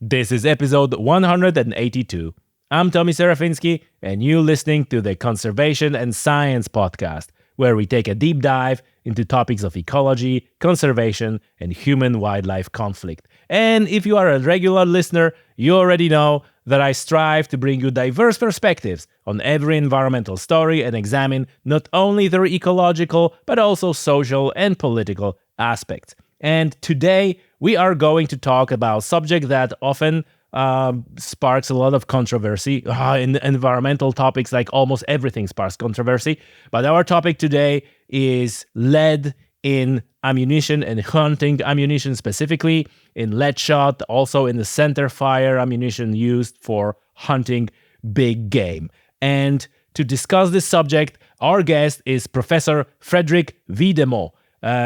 This is episode 182. I'm Tommy Serafinsky, and you're listening to the Conservation and Science podcast, where we take a deep dive into topics of ecology, conservation, and human-wildlife conflict. And if you are a regular listener, you already know that I strive to bring you diverse perspectives on every environmental story and examine not only their ecological, but also social and political aspects. And today, we are going to talk about a subject that often sparks a lot of controversy. In environmental topics, like almost everything sparks controversy. But our topic today is lead in ammunition and hunting ammunition, specifically in lead shot, also in the center fire ammunition used for hunting big game. And to discuss this subject, our guest is Professor Fredrik Widemo,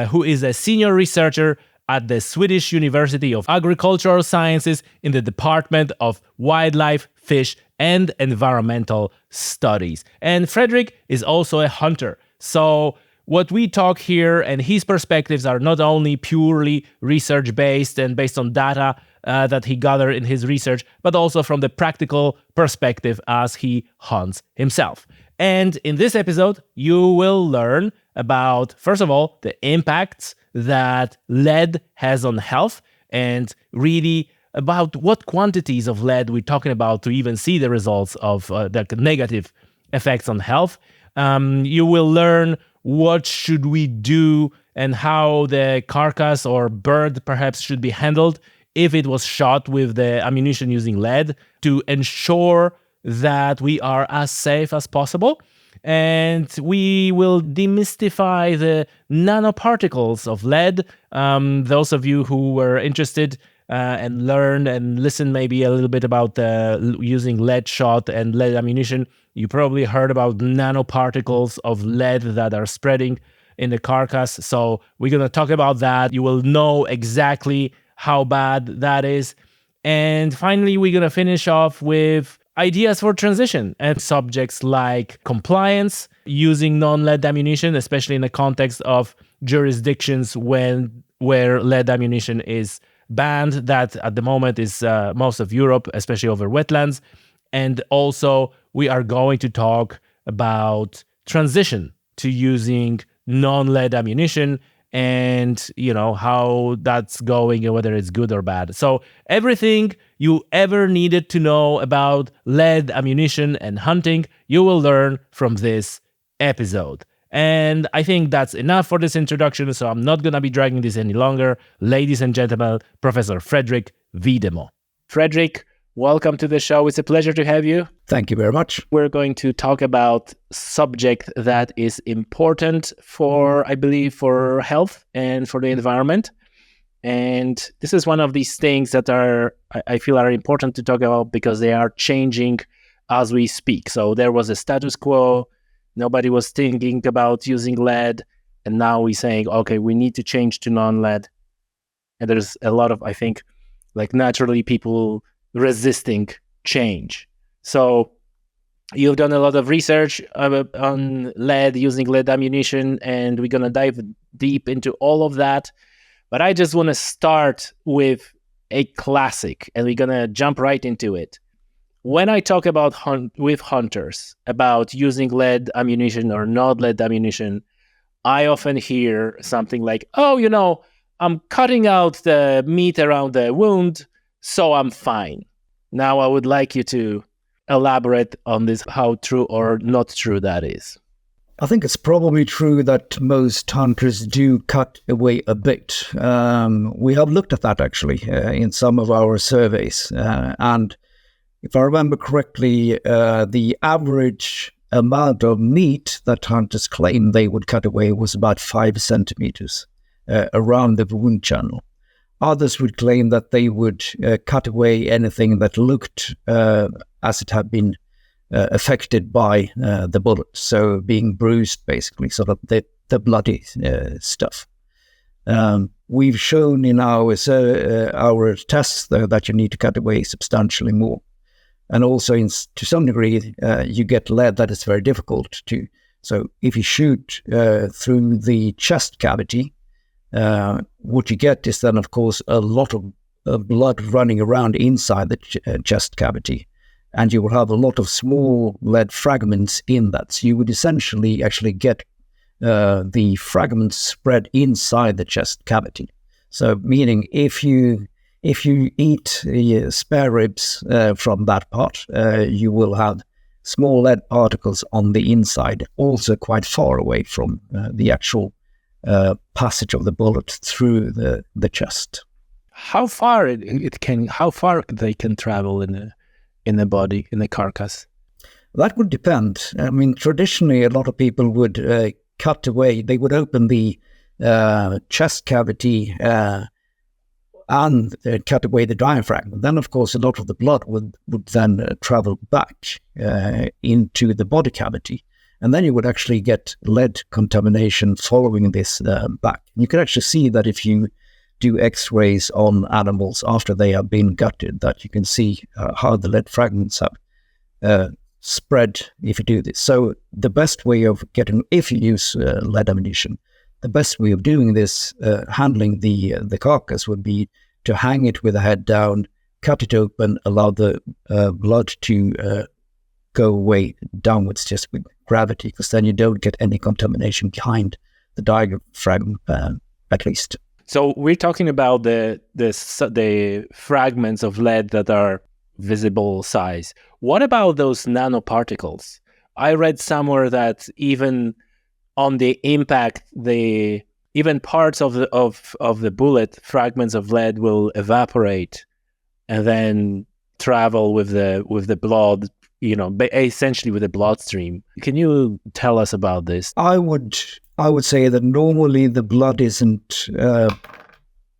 who is a senior researcher at the Swedish University of Agricultural Sciences in the Department of Wildlife, Fish, and Environmental Studies. And Fredrik is also a hunter. So what we talk here and his perspectives are not only purely research-based and based on data that he gathered in his research, but also from the practical perspective as he hunts himself. And in this episode, you will learn about, first of all, the impacts that lead has on health, and really about what quantities of lead we're talking about to even see the results of the negative effects on health. You will learn what should we do and how the carcass or bird perhaps should be handled if it was shot with the ammunition using lead to ensure that we are as safe as possible. And we will demystify the nanoparticles of lead. Those of you who were interested and learned and listened maybe a little bit about using lead shot and lead ammunition, you probably heard about nanoparticles of lead that are spreading in the carcass. So we're going to talk about that. You will know exactly how bad that is. And finally, we're going to finish off with ideas for transition and subjects like compliance using non-lead ammunition, especially in the context of jurisdictions where lead ammunition is banned. That at the moment is most of Europe, especially over wetlands. And also we are going to talk about transition to using non-lead ammunition and, how that's going and whether it's good or bad. So everything you ever needed to know about lead ammunition and hunting, you will learn from this episode. And I think that's enough for this introduction, so I'm not going to be dragging this any longer. Ladies and gentlemen, Professor Fredrik Widemo. Fredrik, welcome to the show. It's a pleasure to have you. Thank you very much. We're going to talk about subject that is important for, I believe, for health and for the environment. And this is one of these things that I feel are important to talk about because they are changing as we speak. So there was a status quo. Nobody was thinking about using lead. And now we're saying, okay, we need to change to non-lead. And there's a lot of, I think, naturally people resisting change. So you've done a lot of research on lead, using lead ammunition, and we're going to dive deep into all of that. But I just want to start with a classic, and we're going to jump right into it. When I talk about with hunters about using lead ammunition or not lead ammunition, I often hear something like, I'm cutting out the meat around the wound, so I'm fine. Now I would like you to elaborate on this, how true or not true that is. I think it's probably true that most hunters do cut away a bit. We have looked at that actually in some of our surveys. And if I remember correctly, the average amount of meat that hunters claim they would cut away was about 5 centimeters around the wound channel. Others would claim that they would cut away anything that looked as it had been affected by the bullet, so being bruised, basically, sort of the bloody stuff. We've shown in our tests, though, that you need to cut away substantially more. And also, to some degree, you get lead that is very difficult to. So if you shoot through the chest cavity, what you get is then, of course, a lot of blood running around inside the chest cavity, and you will have a lot of small lead fragments in that. So you would essentially actually get the fragments spread inside the chest cavity. So meaning if you eat spare ribs from that part, you will have small lead particles on the inside, also quite far away from the actual passage of the bullet through the chest. How far how far they can travel in the body, in the carcass? That would depend. I mean, traditionally, a lot of people would cut away. They would open the chest cavity and cut away the diaphragm. Then, of course, a lot of the blood would then travel back into the body cavity. And then you would actually get lead contamination following this back. You can actually see that if you do x-rays on animals after they have been gutted, that you can see how the lead fragments have spread if you do this. So the best way of getting, if you use lead ammunition, the best way of doing this, handling the carcass, would be to hang it with the head down, cut it open, allow the blood to go away downwards just with gravity, because then you don't get any contamination behind the diaphragm, at least. So we're talking about the fragments of lead that are visible size. What about those nanoparticles? I read somewhere that even on the impact, even parts of the bullet, fragments of lead will evaporate and then travel with the blood, essentially with the bloodstream. Can you tell us about this? I would say that normally the blood isn't,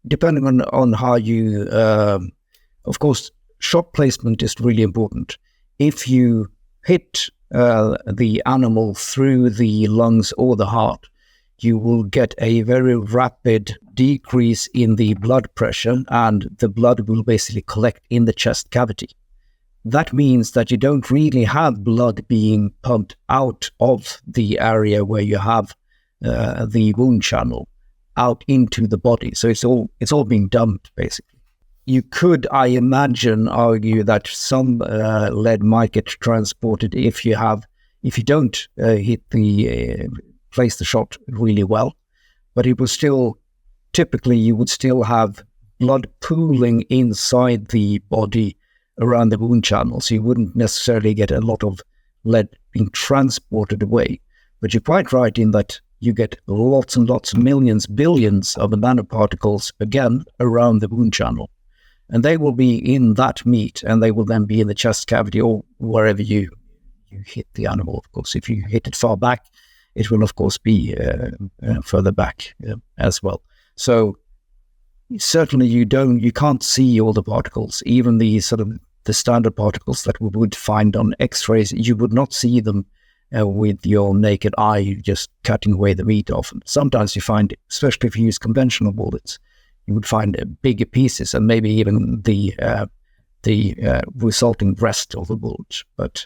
depending on how you, of course, shot placement is really important. If you hit the animal through the lungs or the heart, you will get a very rapid decrease in the blood pressure, and the blood will basically collect in the chest cavity. That means that you don't really have blood being pumped out of the area where you have the wound channel out into the body. So it's all being dumped, basically. You could, I imagine, argue that some lead might get transported if you don't place the shot really well, but it will still, typically you would still have blood pooling inside the body around the wound channel, so you wouldn't necessarily get a lot of lead being transported away. But you're quite right in that you get lots and lots, millions, billions of nanoparticles, again, around the wound channel. And they will be in that meat, and they will then be in the chest cavity or wherever you hit the animal, of course. If you hit it far back, it will, of course, be further back as well. So certainly you can't see all the particles, even the sort of the standard particles that we would find on x-rays. You would not see them with your naked eye, just cutting away the meat off. Sometimes you find, especially if you use conventional bullets, you would find bigger pieces and maybe even the resulting rest of the bullet. But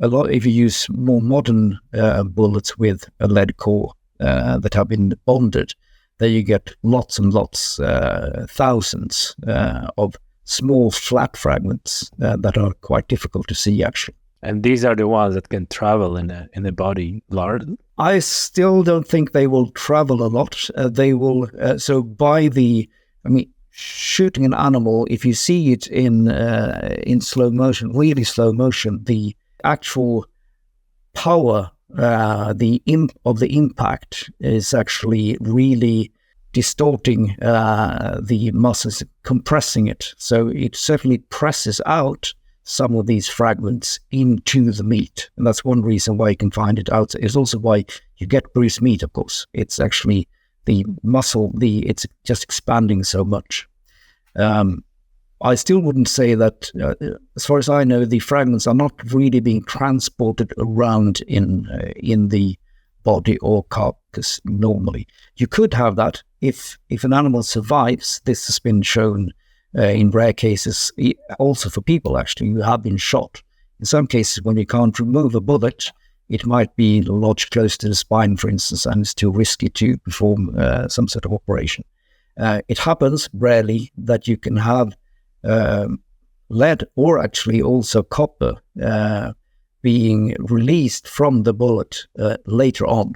a lot, if you use more modern bullets with a lead core that have been bonded, there you get lots and lots, thousands of small flat fragments that are quite difficult to see, actually. And these are the ones that can travel in the body large? I still don't think they will travel a lot. They will, shooting an animal, if you see it in slow motion, really slow motion, the actual power of the impact is actually really distorting the muscles, compressing it. So it certainly presses out some of these fragments into the meat. And that's one reason why you can find it out. It's also why you get bruised meat, of course. It's actually the muscle, it's just expanding so much. I still wouldn't say that, as far as I know, the fragments are not really being transported around in the body or carcass normally. You could have that if an animal survives. This has been shown in rare cases, also for people actually who have been shot. In some cases, when you can't remove a bullet, it might be lodged close to the spine, for instance, and it's too risky to perform some sort of operation. It happens rarely that you can have lead or actually also copper being released from the bullet later on.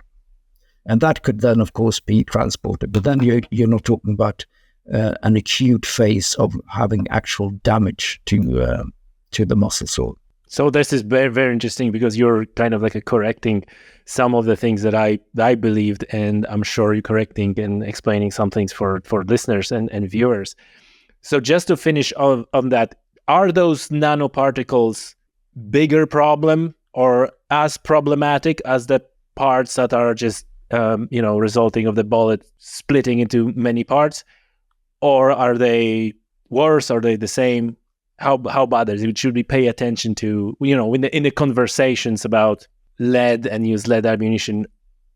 And that could then, of course, be transported. But then you're not talking about an acute phase of having actual damage to the muscle. So this is very, very interesting, because you're kind of like correcting some of the things that I believed, and I'm sure you're correcting and explaining some things for listeners and viewers. So just to finish on that, are those nanoparticles bigger problem or as problematic as the parts that are just resulting of the bullet splitting into many parts, or are they worse? Are they the same? How bad is it? Should we pay attention to, in the conversations about lead and use lead ammunition,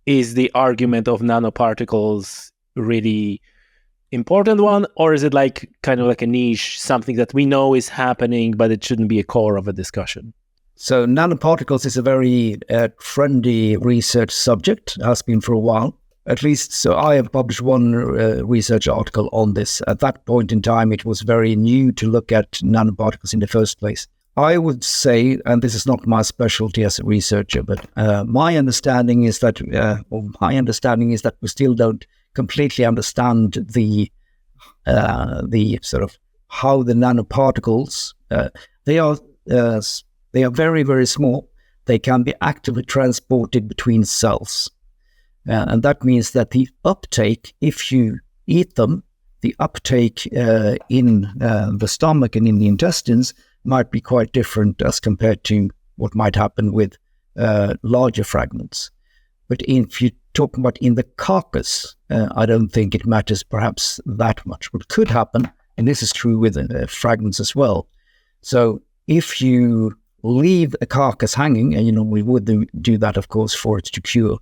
is the argument of nanoparticles really important one, or is it like kind of like a niche, something that we know is happening, but it shouldn't be a core of a discussion? So nanoparticles is a very trendy research subject, has been for a while. At least, so I have published one research article on this. At that point in time, it was very new to look at nanoparticles in the first place. I would say, and this is not my specialty as a researcher, but my understanding is that we still don't completely understand the sort of how the nanoparticles they are very, very small. They can be actively transported between cells. And that means that the uptake, if you eat them, the uptake in the stomach and in the intestines might be quite different as compared to what might happen with larger fragments. But if you talk about in the carcass, I don't think it matters perhaps that much. What could happen, and this is true with fragments as well. So if you leave a carcass hanging, and we would do that, of course, for it to cure,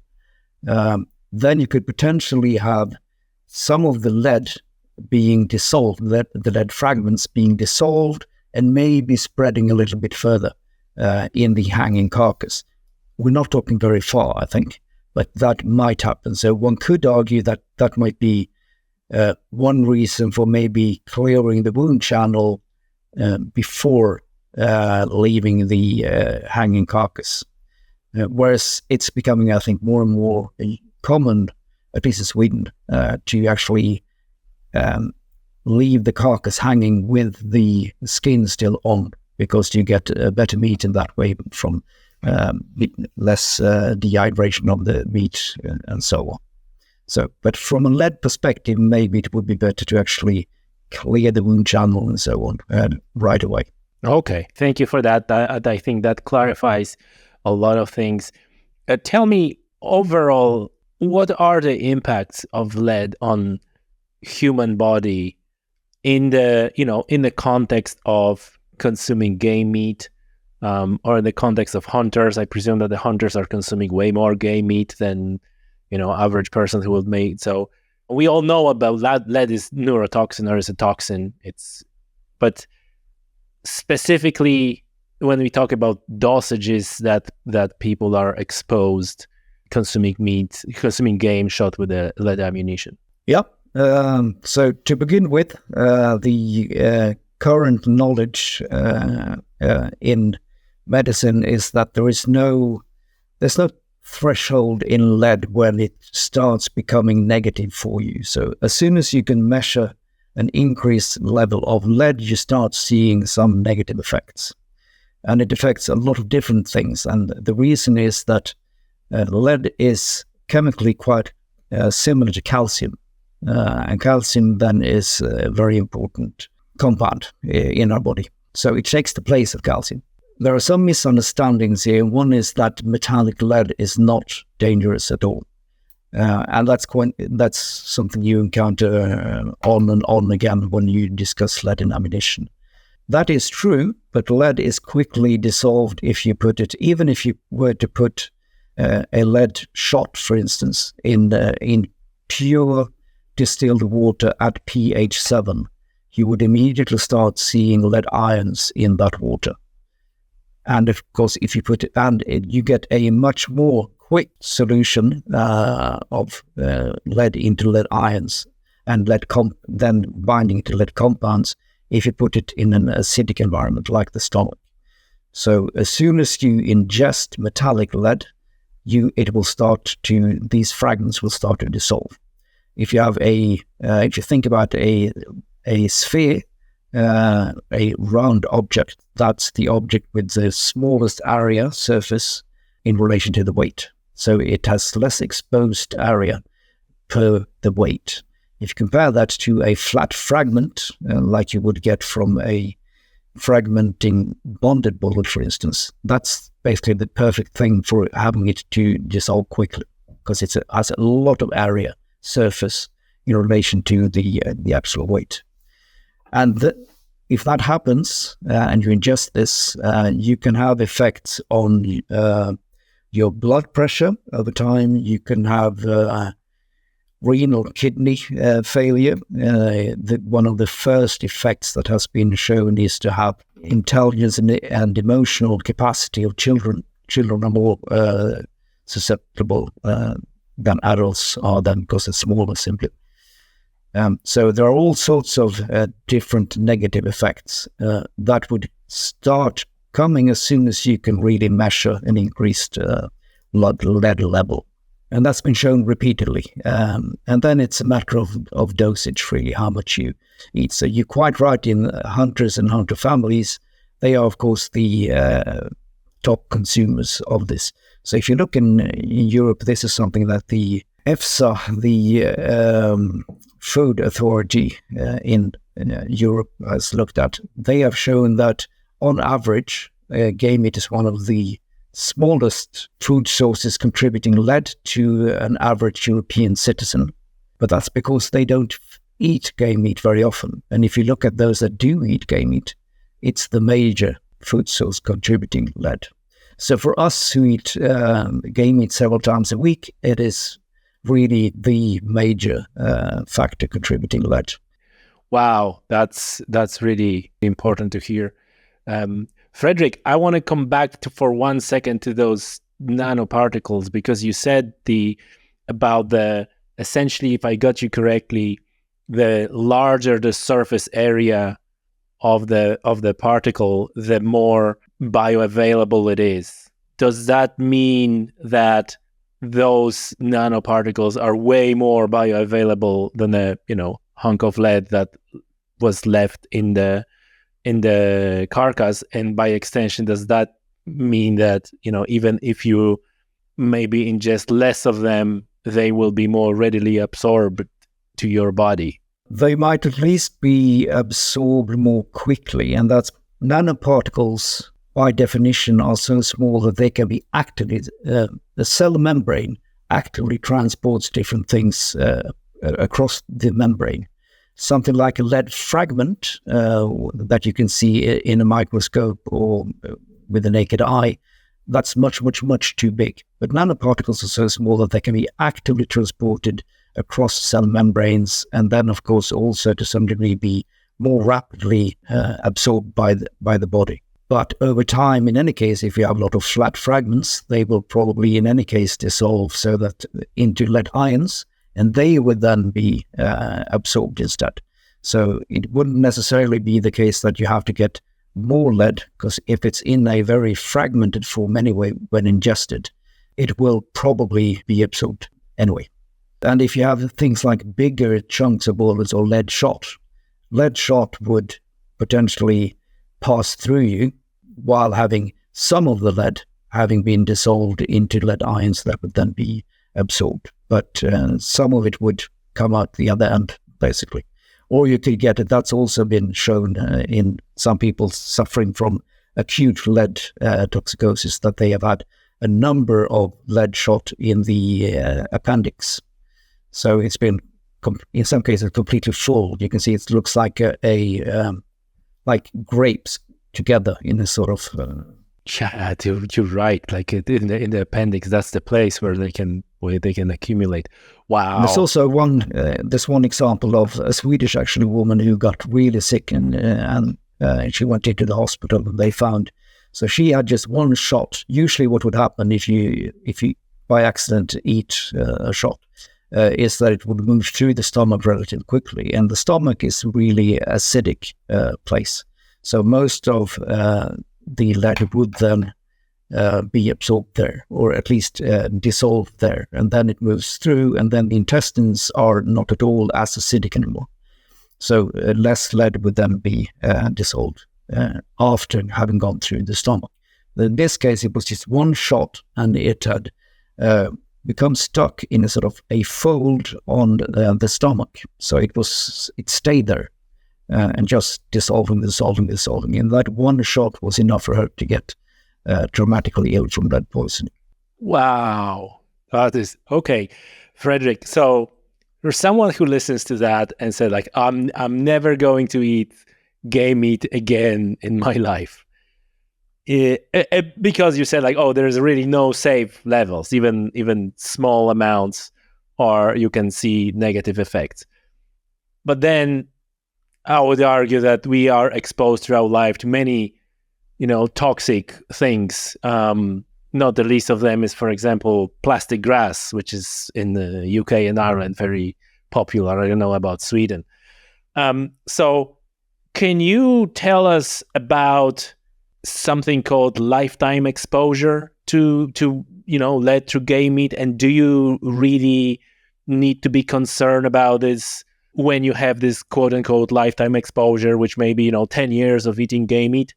then you could potentially have some of the lead being dissolved, the lead fragments being dissolved and maybe spreading a little bit further in the hanging carcass. We're not talking very far, I think, but that might happen. So one could argue that that might be one reason for maybe clearing the wound channel before leaving the hanging carcass. Whereas it's becoming, I think, more and more common, at least in Sweden, to actually leave the carcass hanging with the skin still on, because you get better meat in that way from less dehydration of the meat and so on. So, but from a lead perspective, maybe it would be better to actually clear the wound channel and so on right away. Okay, thank you for that. I think that clarifies a lot of things. Tell me, overall, what are the impacts of lead on human body in the context of consuming game meat, or in the context of hunters? I presume that the hunters are consuming way more game meat than average person who will make. So we all know about lead. Lead is neurotoxin, or is a toxin. But specifically, when we talk about dosages that people are exposed consuming game shot with a lead ammunition. Yep. So to begin with, the current knowledge in medicine is that there's no threshold in lead when it starts becoming negative for you. So as soon as you can measure an increased level of lead, you start seeing some negative effects. And it affects a lot of different things. And the reason is that lead is chemically quite similar to calcium. And calcium then is a very important compound in our body. So it takes the place of calcium. There are some misunderstandings here. One is that metallic lead is not dangerous at all. And that's something you encounter on and on again when you discuss lead in ammunition. That is true, but lead is quickly dissolved if you put it, even if you were to put a lead shot, for instance, in pure distilled water at pH 7, you would immediately start seeing lead ions in that water. And of course, if you put it, you get a much more quick solution of lead into lead ions. and then binding to lead compounds if you put it in an acidic environment like the stomach. So as soon as you ingest metallic lead, these fragments will start to dissolve. If you think about a sphere, a round object, that's the object with the smallest area surface in relation to the weight. So it has less exposed area per the weight. If you compare that to a flat fragment, like you would get from a fragmenting bonded bullet, for instance, that's basically the perfect thing for having it to dissolve quickly, because it has a lot of area surface in relation to the actual weight. And if that happens and you ingest this, you can have effects on your blood pressure over time. You can have renal kidney failure. One of the first effects that has been shown is to have intelligence and emotional capacity of children. Children are more susceptible than adults are, then, because they're smaller simply. So there are all sorts of different negative effects that would start coming as soon as you can really measure an increased blood lead level. And that's been shown repeatedly. And then it's a matter of dosage, really, how much you eat. So you're quite right, in hunters and hunter families, they are, of course, the top consumers of this. So if you look in Europe, this is something that the EFSA, the food authority in Europe, has looked at. They have shown that, on average, game meat is one of the smallest food sources contributing lead to an average European citizen. But that's because they don't eat game meat very often. And if you look at those that do eat game meat, it's the major food source contributing lead. So for us who eat game meat several times a week, it is really the major factor contributing lead. Wow, that's really important to hear. Fredrik, I want to come back for 1 second to those nanoparticles, because you said essentially, if I got you correctly, the larger the surface area of the particle, the more bioavailable it is. Does that mean that those nanoparticles are way more bioavailable than a hunk of lead that was left in the carcass? And by extension, does that mean that even if you maybe ingest less of them, they will be more readily absorbed to your body? They might at least be absorbed more quickly, and that's nanoparticles by definition are so small that they can be the cell membrane actively transports different things across the membrane. Something like a lead fragment that you can see in a microscope or with the naked eye, that's much, much, much too big. But nanoparticles are so small that they can be actively transported across cell membranes, and then, of course, also to some degree be more rapidly absorbed by the body. But over time, in any case, if you have a lot of flat fragments, they will probably in any case dissolve so that into lead ions, and they would then be absorbed instead. So it wouldn't necessarily be the case that you have to get more lead, because if it's in a very fragmented form anyway, when ingested, it will probably be absorbed anyway. And if you have things like bigger chunks of bullets or lead shot would potentially pass through you while having some of the lead having been dissolved into lead ions that would then be absorbed. But some of it would come out the other end, basically. Or you could get it, that's also been shown in some people suffering from acute lead toxicosis, that they have had a number of lead shot in the appendix. So it's been, in some cases, completely full. You can see it looks like like grapes together in a sort of... Yeah, you're right. Like in the appendix, that's the place where they can accumulate. Wow. And there's also one example of a Swedish actually woman who got really sick and she went into the hospital, and they found, so she had just one shot. Usually what would happen if you by accident eat a shot, is that it would move through the stomach relatively quickly. And the stomach is really acidic place. So most of the lead would then be absorbed there, or at least dissolved there. And then it moves through, and then the intestines are not at all as acidic anymore. So less lead would then be dissolved after having gone through the stomach. In this case, it was just one shot, and it had become stuck in a sort of a fold on the stomach. So it stayed there and just dissolving. And that one shot was enough for her to get dramatically ill from lead poisoning. Wow. That is okay. Fredrik, so there's someone who listens to that and said, like, I'm never going to eat game meat again in my life. Because you said, like, oh, there's really no safe levels, even small amounts, or you can see negative effects. But then I would argue that we are exposed throughout life to many, toxic things. Not the least of them is, for example, plastic grass, which is in the UK and Ireland very popular. I don't know about Sweden. So can you tell us about something called lifetime exposure to lead through game meat? And do you really need to be concerned about this when you have this quote unquote lifetime exposure, which may be 10 years of eating game meat?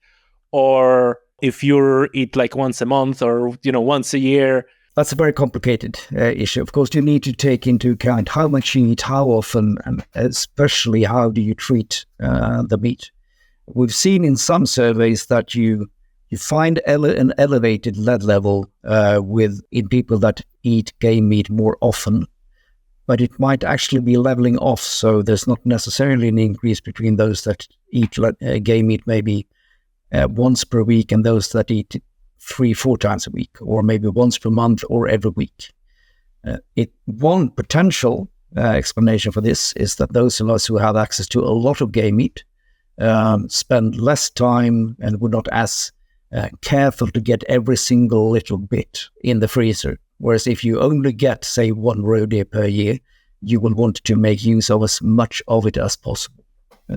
Or if you eat like once a month or once a year? That's a very complicated issue. Of course, you need to take into account how much you eat, how often, and especially how do you treat the meat. We've seen in some surveys that you find an elevated lead level in people that eat game meat more often, but it might actually be leveling off. So there's not necessarily an increase between those that eat game meat maybe once per week and those that eat 3-4 times a week, or maybe once per month or every week. One potential explanation for this is that those of us who have access to a lot of game meat spend less time and would not as careful to get every single little bit in the freezer. Whereas if you only get, say, one roe deer per year, you will want to make use of as much of it as possible.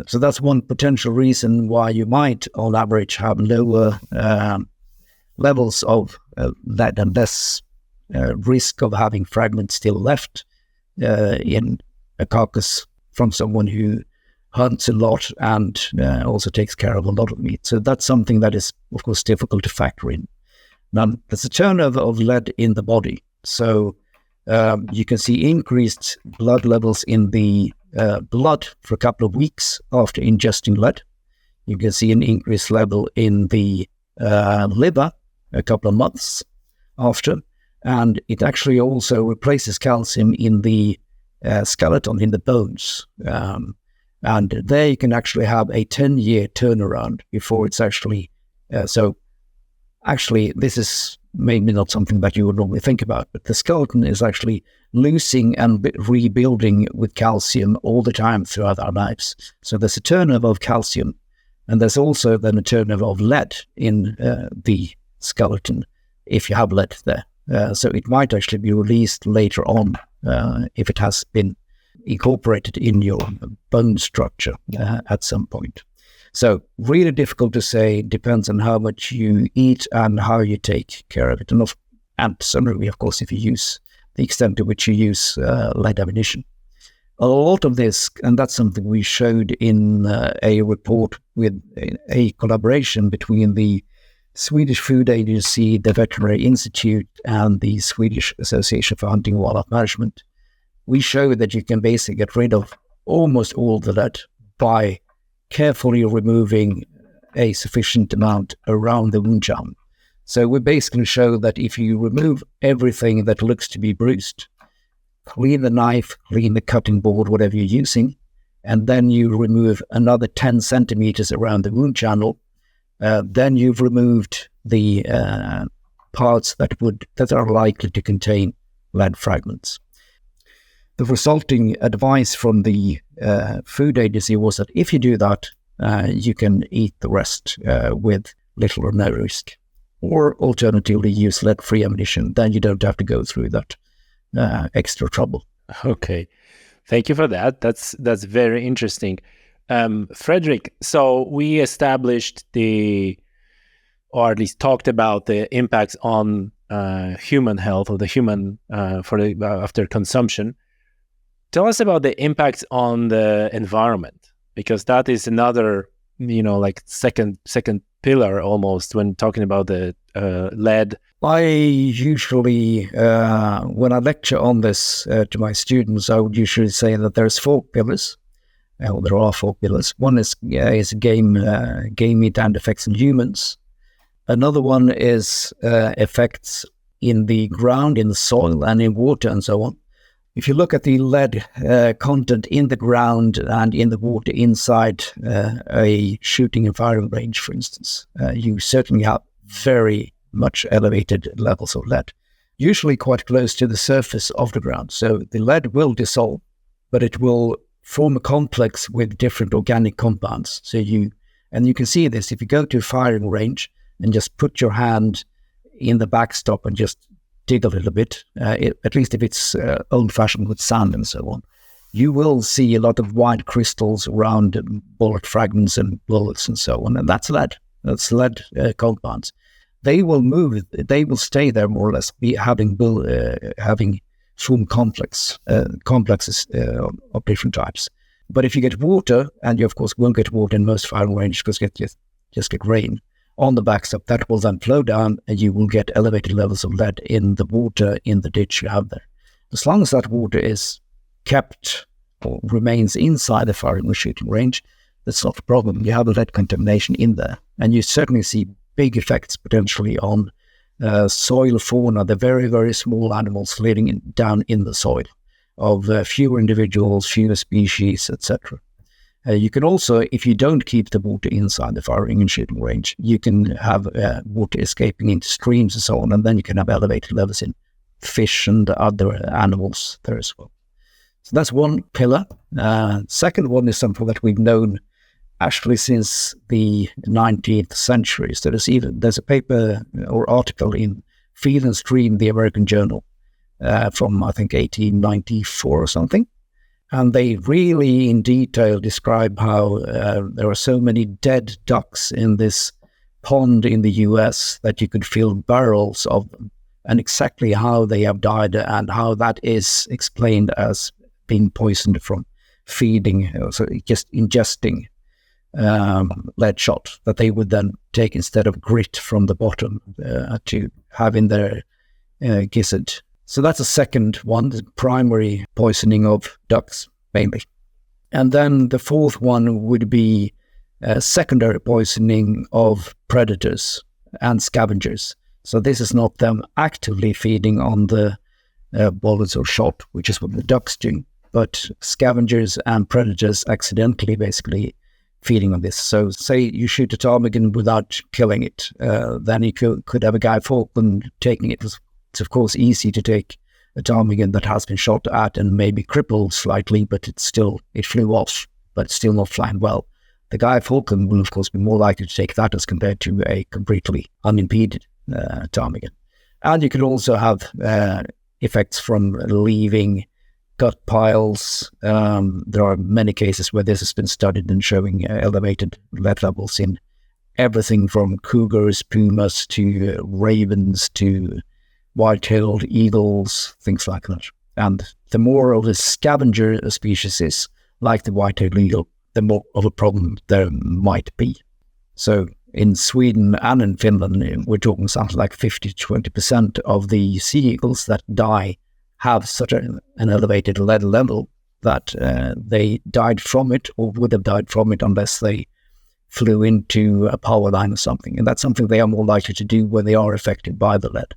So that's one potential reason why you might, on average, have lower levels of lead and less risk of having fragments still left in a carcass from someone who hunts a lot and also takes care of a lot of meat. So that's something that is, of course, difficult to factor in. Now, there's a turnover of lead in the body. So you can see increased blood levels in the blood for a couple of weeks after ingesting lead. You can see an increased level in the liver a couple of months after. And it actually also replaces calcium in the skeleton, in the bones. And there you can actually have a 10-year turnaround before it's actually... So actually, this is maybe not something that you would normally think about, but the skeleton is actually losing and rebuilding with calcium all the time throughout our lives. So there's a turnover of calcium, and there's also then a turnover of lead in the skeleton if you have lead there. So it might actually be released later on if it has been incorporated in your bone structure at some point. So really difficult to say, depends on how much you eat and how you take care of it. And similarly, of course, if you use the extent to which you use lead ammunition. A lot of this, and that's something we showed in a report with a collaboration between the Swedish Food Agency, the Veterinary Institute, and the Swedish Association for Hunting and Wildlife Management. We show that you can basically get rid of almost all the lead by carefully removing a sufficient amount around the wound channel. So we basically show that if you remove everything that looks to be bruised, clean the knife, clean the cutting board, whatever you're using, and then you remove another 10 centimeters around the wound channel, then you've removed the parts that are likely to contain lead fragments. The resulting advice from the food agency was that if you do that, you can eat the rest with little or no risk. Or alternatively, use lead-free ammunition. Then you don't have to go through that extra trouble. Okay. Thank you for that. That's very interesting. Fredrik, so we established or at least talked about the impacts on human health, or the human after consumption. Tell us about the impacts on the environment, because that is another, like second pillar almost when talking about the lead. I usually, when I lecture on this to my students, I would usually say that there's 4 pillars. Well, there are 4 pillars. One is game eat and effects in humans. Another one is effects in the ground, in the soil, and in water, and so on. If you look at the lead content in the ground and in the water inside a shooting and firing range, for instance, you certainly have very much elevated levels of lead, usually quite close to the surface of the ground. So the lead will dissolve, but it will form a complex with different organic compounds. And you can see this if you go to a firing range and just put your hand in the backstop and just dig a little bit, at least if it's old-fashioned with sand and so on, you will see a lot of white crystals around bullet fragments and bullets and so on, and that's lead. That's lead compounds. They will move. They will stay there more or less, having formed complexes of different types. But if you get water, and you of course won't get water in most firing ranges because you just get rain on the backstop, that will then flow down and you will get elevated levels of lead in the water in the ditch you have there. As long as that water is kept or remains inside the firing or shooting range, that's not a problem. You have a lead contamination in there, and you certainly see big effects potentially on soil fauna, the very, very small animals living down in the soil, of fewer individuals, fewer species, etc. You can also, if you don't keep the water inside the firing and shooting range, you can have water escaping into streams and so on, and then you can have elevated levels in fish and other animals there as well. So that's one pillar. Second one is something that we've known actually since the 19th century. So there's a paper or article in Field and Stream, the American Journal, from I think 1894 or something. And they really in detail describe how there are so many dead ducks in this pond in the US that you could fill barrels of them, and exactly how they have died and how that is explained as being poisoned from feeding, so just ingesting lead shot that they would then take instead of grit from the bottom to have in their gizzard. So that's a second one, the primary poisoning of ducks, mainly. And then the fourth one would be secondary poisoning of predators and scavengers. So this is not them actively feeding on the bullets or shot, which is what the ducks do, but scavengers and predators accidentally basically feeding on this. So say you shoot a ptarmigan without killing it, then you could have a guy falcon taking it. It's of course easy to take a ptarmigan that has been shot at and maybe crippled slightly, but it flew off, but it's still not flying well. The guy falcon will of course be more likely to take that as compared to a completely unimpeded ptarmigan. And you could also have effects from leaving gut piles. There are many cases where this has been studied and showing elevated lead levels in everything from cougars, pumas, to ravens, to white-tailed eagles, things like that. And the more of a scavenger a species is, like the white-tailed eagle, the more of a problem there might be. So in Sweden and in Finland, we're talking something like 50 to 20% of the sea eagles that die have such an elevated lead level that they died from it, or would have died from it unless they flew into a power line or something. And that's something they are more likely to do when they are affected by the lead.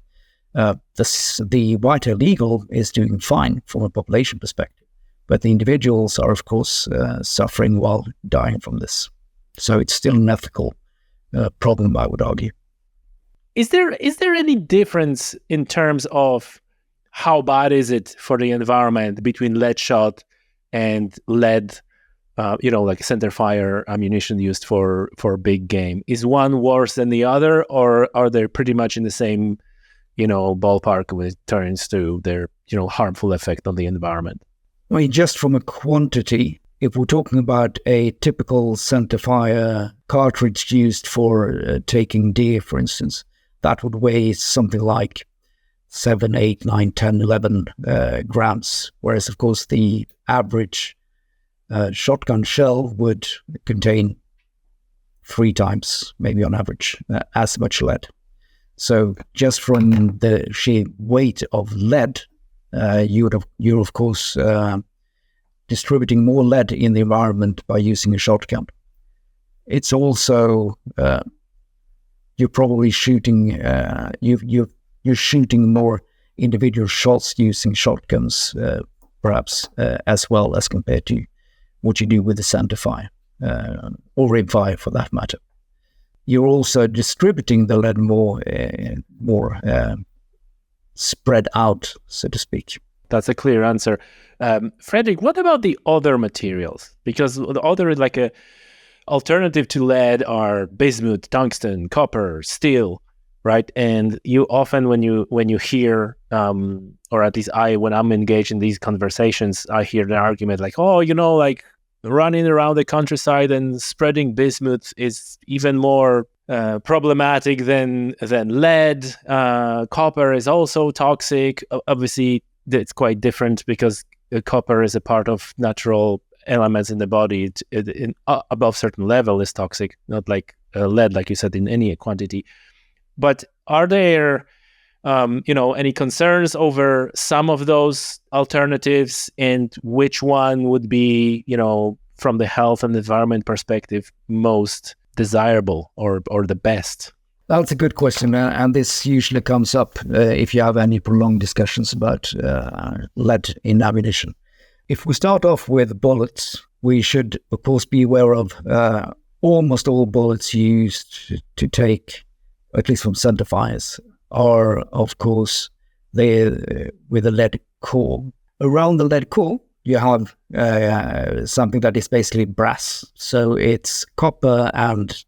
The white-tailed eagle is doing fine from a population perspective, but the individuals are, of course, suffering while dying from this. So it's still an ethical problem, I would argue. Is there any difference in terms of how bad is it for the environment between lead shot and lead, like center fire ammunition used for big game? Is one worse than the other, or are they pretty much in the same ballpark when it turns to their, harmful effect on the environment? I mean, just from a quantity, if we're talking about a typical centerfire cartridge used for taking deer, for instance, that would weigh something like 7, 8, 9, 10, 11 grams. Whereas, of course, the average shotgun shell would contain 3 times, maybe on average, as much lead. So just from the sheer weight of lead, you're of course distributing more lead in the environment by using a shotgun. It's also you're probably shooting you're shooting more individual shots using shotguns, perhaps as well as compared to what you do with the centerfire or rimfire for that matter. You're also distributing the lead more spread out, so to speak. That's a clear answer. Fredrik, what about the other materials? Because the other, like a alternative to lead, are bismuth, tungsten, copper, steel, right? And you often, when you hear, or at least when I'm engaged in these conversations, I hear the argument like, like running around the countryside and spreading bismuth is even more problematic than lead. Copper is also toxic. Obviously, it's quite different because copper is a part of natural elements in the body. Above certain level is toxic, not like lead, like you said, in any quantity. But are there, any concerns over some of those alternatives, and which one would be, from the health and environment perspective, most desirable or the best? That's a good question, and this usually comes up if you have any prolonged discussions about lead in ammunition. If we start off with bullets, we should, of course, be aware of almost all bullets used to take, at least from centerfires, are, of course, with a lead core. Around the lead core, you have something that is basically brass. So it's copper and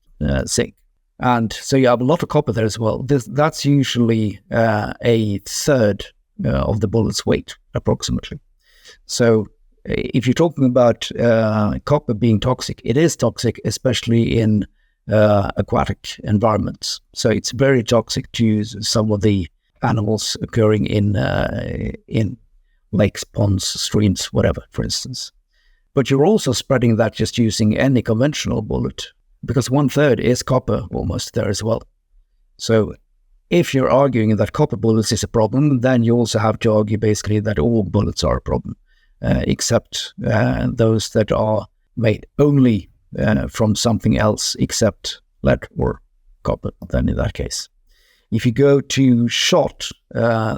zinc. And so you have a lot of copper there as well. That's usually a third of the bullet's weight, approximately. So if you're talking about copper being toxic, it is toxic, especially in aquatic environments. So it's very toxic to some of the animals occurring in lakes, ponds, streams, whatever, for instance. But you're also spreading that just using any conventional bullet, because 1/3 is copper almost there as well. So if you're arguing that copper bullets is a problem, then you also have to argue basically that all bullets are a problem, except those that are made only from something else except lead or copper, then in that case. If you go to shot,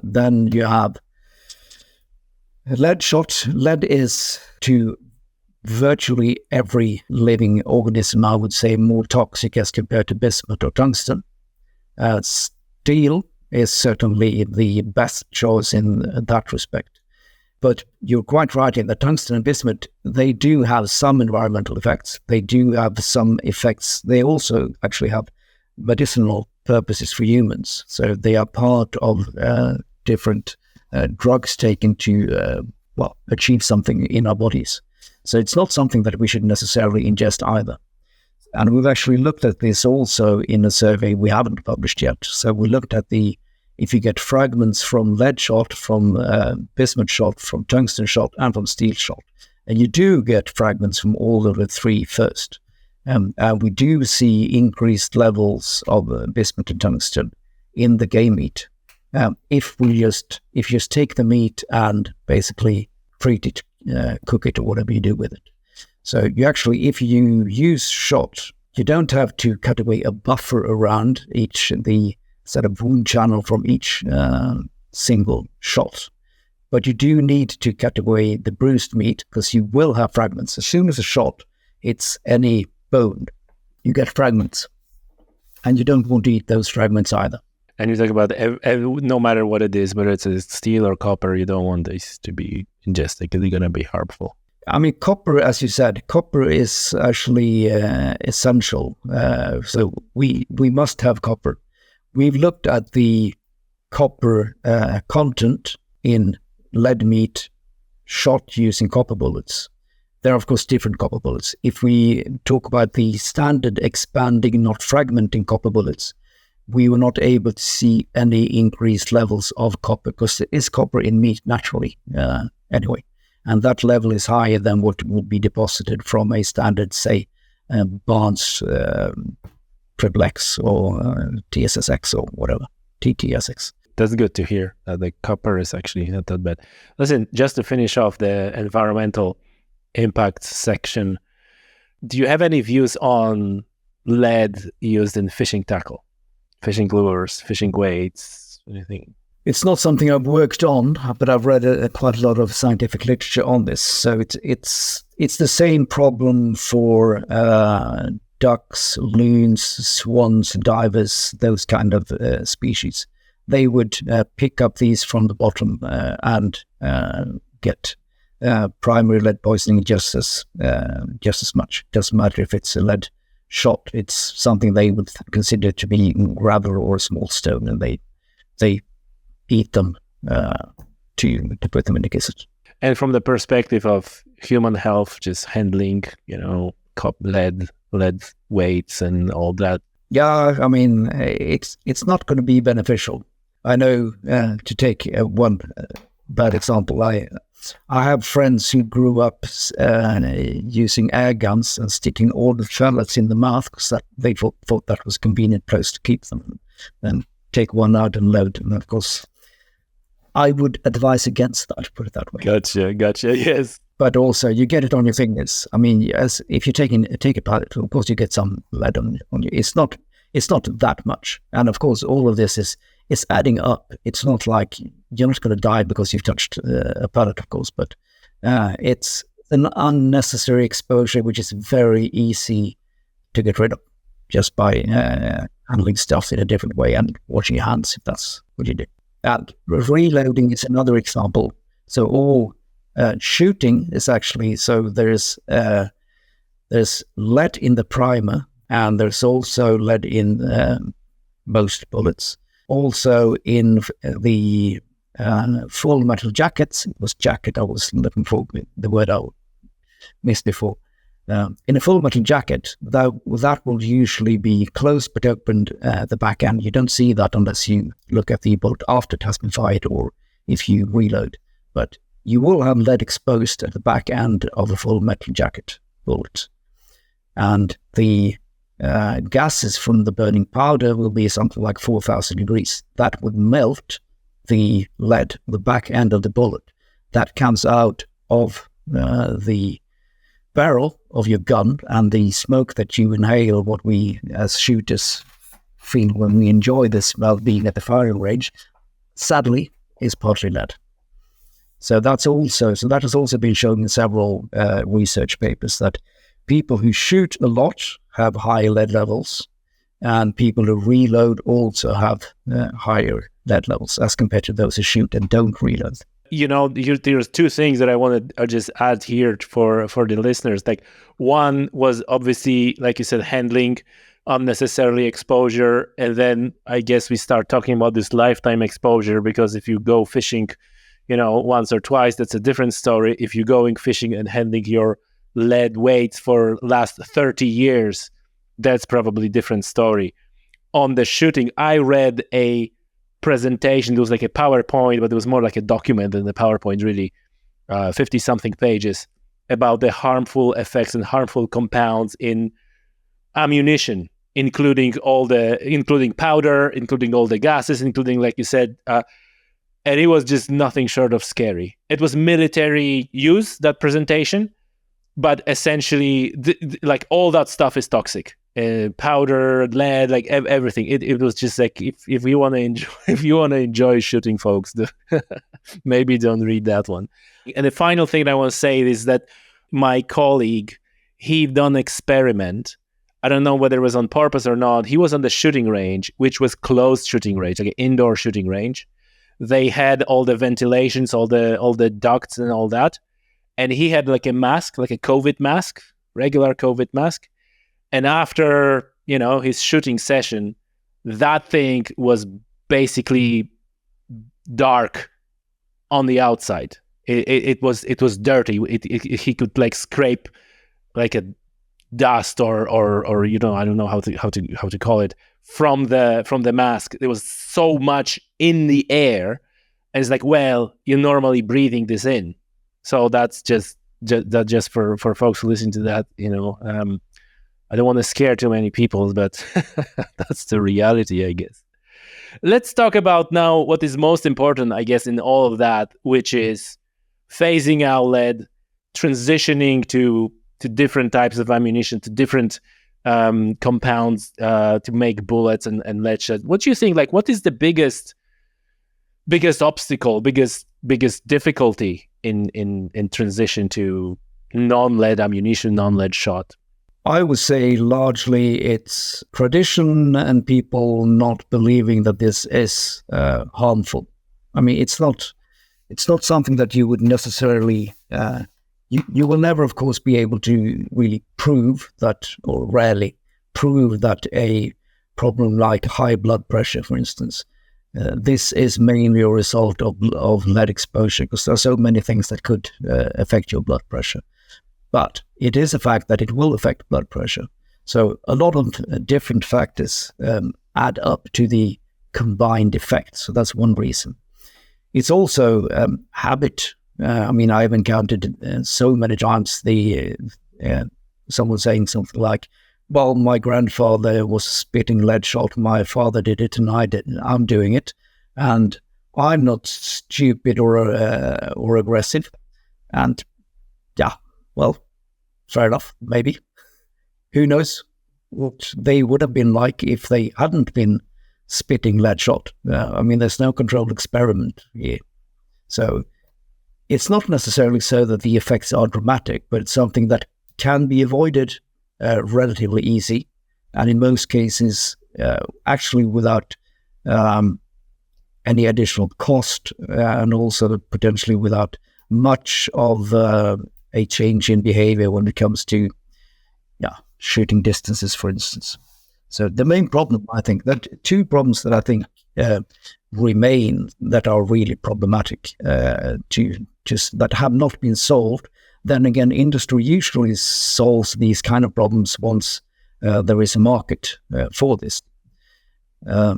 then you have lead shot. Lead is to virtually every living organism, I would say, more toxic as compared to bismuth or tungsten. Steel is certainly the best choice in that respect. But you're quite right in that tungsten and bismuth, they do have some environmental effects. They do have some effects. They also actually have medicinal purposes for humans. So they are part of different drugs taken to, achieve something in our bodies. So it's not something that we should necessarily ingest either. And we've actually looked at this also in a survey we haven't published yet. So we looked at if you get fragments from lead shot, from bismuth shot, from tungsten shot, and from steel shot. And you do get fragments from all of the three first. And we do see increased levels of bismuth and tungsten in the game meat. If you just take the meat and basically treat it, cook it, or whatever you do with it. So you actually, if you use shot, you don't have to cut away a buffer around the sort of wound channel from each single shot. But you do need to cut away the bruised meat because you will have fragments. As soon as a shot hits any bone, you get fragments. And you don't want to eat those fragments either. And you talk about no matter what it is, whether it's a steel or copper, you don't want this to be ingested because they're going to be harmful. I mean, copper, as you said, copper is actually essential. So we must have copper. We've looked at the copper content in lead meat shot using copper bullets. There are, of course, different copper bullets. If we talk about the standard expanding, not fragmenting copper bullets, we were not able to see any increased levels of copper because there is copper in meat naturally anyway. And that level is higher than what would be deposited from a standard, say, Barnes Triplex or TSSX or whatever, TTSX. That's good to hear. The copper is actually not that bad. Listen, just to finish off the environmental impact section, do you have any views on lead used in fishing tackle, fishing lures, fishing weights, anything? It's not something I've worked on, but I've read quite a lot of scientific literature on this. So it's the same problem for ducks, loons, swans, divers, those kind of species. They would pick up these from the bottom and get primary lead poisoning just as much. Doesn't matter if it's a lead shot. It's something they would consider to be gravel or a small stone, and they eat them to put them in the kisses. And from the perspective of human health, just handling, lead weights and all that. Yeah, I mean, it's not going to be beneficial. I know, to take one bad example, I have friends who grew up using air guns and sticking all the pellets in the mouth because they thought that was a convenient place to keep them. Then take one out and load. And of course, I would advise against that, put it that way. Gotcha, yes. But also, you get it on your fingers. I mean, if you take a pellet, of course, you get some lead on you. It's not that much. And of course, all of this is adding up. It's not like you're not going to die because you've touched a pellet, of course, but it's an unnecessary exposure, which is very easy to get rid of just by handling stuff in a different way and washing your hands, if that's what you do. And reloading is another example. So all shooting is actually, so there's lead in the primer, and there's also lead in most bullets. Also in the full metal jackets, it was jacket I was looking for, the word I missed before. In a full metal jacket, that will usually be closed but opened the back end. You don't see that unless you look at the bullet after it has been fired or if you reload. But you will have lead exposed at the back end of a full metal jacket bullet. And the gases from the burning powder will be something like 4,000 degrees. That would melt the lead, the back end of the bullet. That comes out of the barrel of your gun, and the smoke that you inhale, what we as shooters feel when we enjoy the smell being at the firing range, sadly, is partly lead. So that has also been shown in several research papers that people who shoot a lot have higher lead levels, and people who reload also have higher lead levels as compared to those who shoot and don't reload. There's two things that I want to just add here for the listeners. Like, one was obviously, like you said, handling unnecessarily exposure, and then I guess we start talking about this lifetime exposure, because if you go fishing, once or twice, that's a different story. If you're going fishing and handling your lead weights for last 30 years, that's probably a different story. On the shooting, I read a presentation. It was like a PowerPoint, but it was more like a document than the PowerPoint, really, 50-something pages, about the harmful effects and harmful compounds in ammunition, including powder, including all the gases, including, like you said, and it was just nothing short of scary. It was military use, that presentation, but essentially, like, all that stuff is toxic. Powder, lead, like everything. It was just like, if you want to enjoy shooting, folks, maybe don't read that one. And the final thing I want to say is that my colleague, he done experiment. I don't know whether it was on purpose or not. He was on the shooting range, which was closed shooting range, like an indoor shooting range. They had all the ventilations, all the ducts and all that. And he had like a mask, like a COVID mask, regular COVID mask. And after, his shooting session, that thing was basically dark on the outside. It was dirty. He could like scrape like a dust or you know, I don't know how to call it, from the mask. There was so much in the air, and it's like, well, you're normally breathing this in. So that's just for folks who listen to that, you know. I don't want to scare too many people, but that's the reality, I guess. Let's talk about now what is most important, I guess, in all of that, which is phasing out lead, transitioning to different types of ammunition, to different compounds to make bullets and lead shed. What do you think? Like, what is the biggest obstacle, biggest difficulty in transition to non-lead ammunition, non-lead shot? I would say largely it's tradition and people not believing that this is harmful. I mean, it's not something that you would necessarily, you will never, of course, be able to really prove that, or rarely prove that a problem like high blood pressure, for instance, this is mainly a result of lead exposure, because there are so many things that could affect your blood pressure. But it is a fact that it will affect blood pressure. So a lot of different factors add up to the combined effect. So that's one reason. It's also habit. I mean, I've encountered so many times someone saying something like, well, my grandfather was spitting lead shot, my father did it, and I'm doing it. And I'm not stupid or aggressive. And yeah, well, fair enough, maybe. Who knows what they would have been like if they hadn't been spitting lead shot. I mean, there's no controlled experiment here. So it's not necessarily so that the effects are dramatic, but it's something that can be avoided relatively easy, and in most cases actually without any additional cost, and also potentially without much of a change in behavior when it comes to shooting distances, for instance. So the main problem, I think, that two problems that I think remain that are really problematic that have not been solved. Then again, industry usually solves these kind of problems once there is a market for this.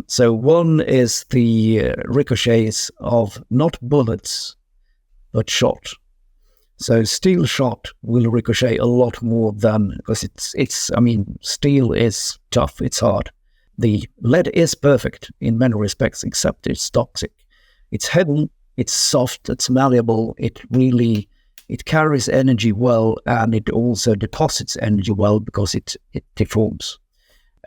So one is the ricochets of not bullets, but shot. So steel shot will ricochet a lot more than, because steel is tough, it's hard. The lead is perfect in many respects, except it's toxic. It's heavy, it's soft, it's malleable, it carries energy well, and it also deposits energy well because it deforms.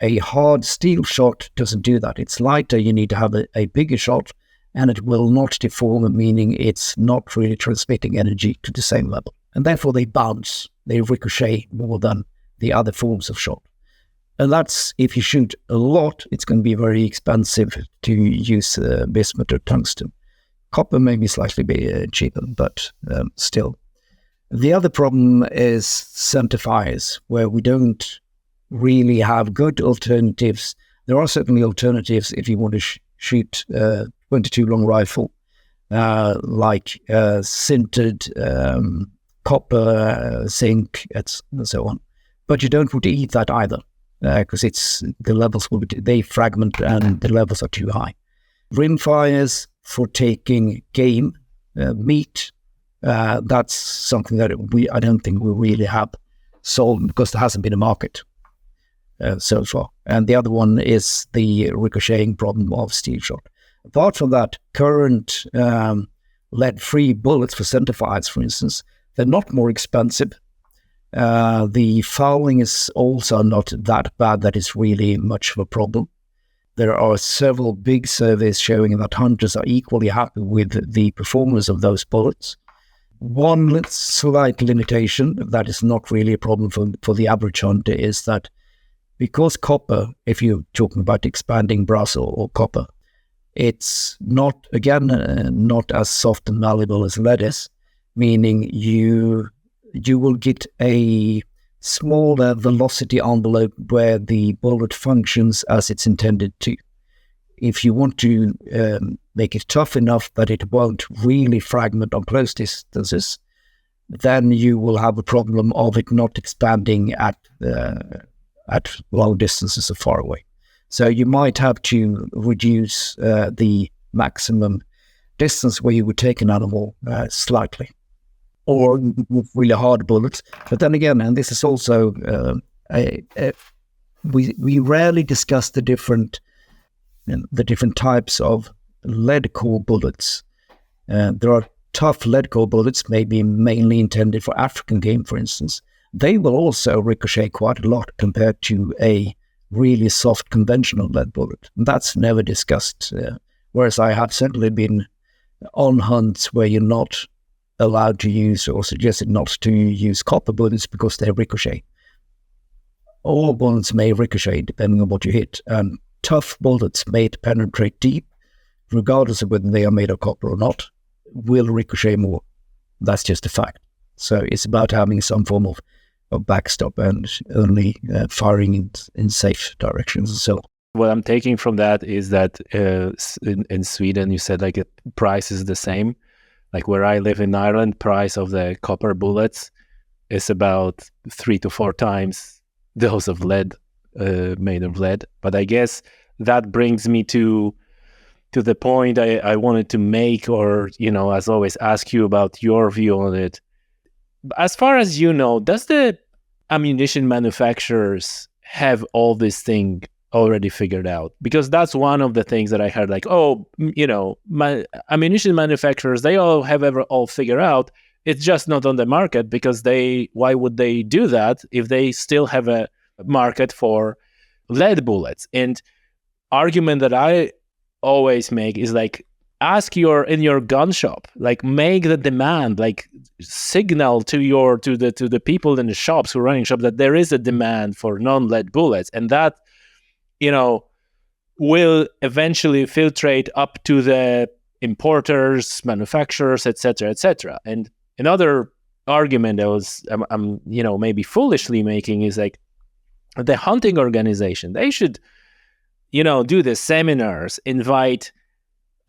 A hard steel shot doesn't do that. It's lighter, you need to have a bigger shot, and it will not deform, meaning it's not really transmitting energy to the same level. And therefore they bounce, they ricochet more than the other forms of shot. And that's, if you shoot a lot, it's going to be very expensive to use bismuth or tungsten. Copper may be slightly cheaper, but still. The other problem is center fires, where we don't really have good alternatives. There are certainly alternatives if you want to shoot 22 long rifle, like sintered copper, zinc, and so on. But you don't want to eat that either, because the levels they fragment and the levels are too high. Rim fires for taking game, meat, that's something that I don't think we really have solved, because there hasn't been a market so far. And the other one is the ricocheting problem of steel shot. Apart from that, current lead-free bullets for centerfires, for instance, they're not more expensive. The fouling is also not that bad that it's really much of a problem. There are several big surveys showing that hunters are equally happy with the performance of those bullets. One slight limitation that is not really a problem for the average hunter is that because copper, if you're talking about expanding brass or copper, it's not as soft and malleable as lead is, meaning you will get a smaller velocity envelope where the bullet functions as it's intended to. if you want to make it tough enough that it won't really fragment on close distances, then you will have a problem of it not expanding at long distances or far away. So you might have to reduce the maximum distance where you would take an animal slightly, or with really hard bullets. But then again, and this is also we rarely discuss the different types of lead core bullets. There are tough lead core bullets, maybe mainly intended for African game, for instance. They will also ricochet quite a lot compared to a really soft conventional lead bullet. And that's never discussed. Whereas I have certainly been on hunts where you're not allowed to use, or suggested not to use, copper bullets because they ricochet. All bullets may ricochet depending on what you hit, and tough bullets made to penetrate deep, regardless of whether they are made of copper or not, will ricochet more. That's just a fact. So it's about having some form of backstop and only firing in safe directions. So what I'm taking from that is that in Sweden, you said like the price is the same. Like where I live in Ireland, price of the copper bullets is about 3 to 4 times those of lead, made of lead. But I guess that brings me to the point I wanted to make, or, as always, ask you about your view on it. As far as you know, does the ammunition manufacturers have all this thing already figured out? Because that's one of the things that I heard, like, my ammunition manufacturers, they all have all figured out. It's just not on the market because why would they do that if they still have a market for lead bullets? And argument that I always make is like, in your gun shop, like make the demand, like signal to the people in the shops who are running shops that there is a demand for non-lead bullets, and that will eventually filtrate up to the importers, manufacturers, etc., etc. And another argument I'm maybe foolishly making is like the hunting organization. They should do the seminars, invite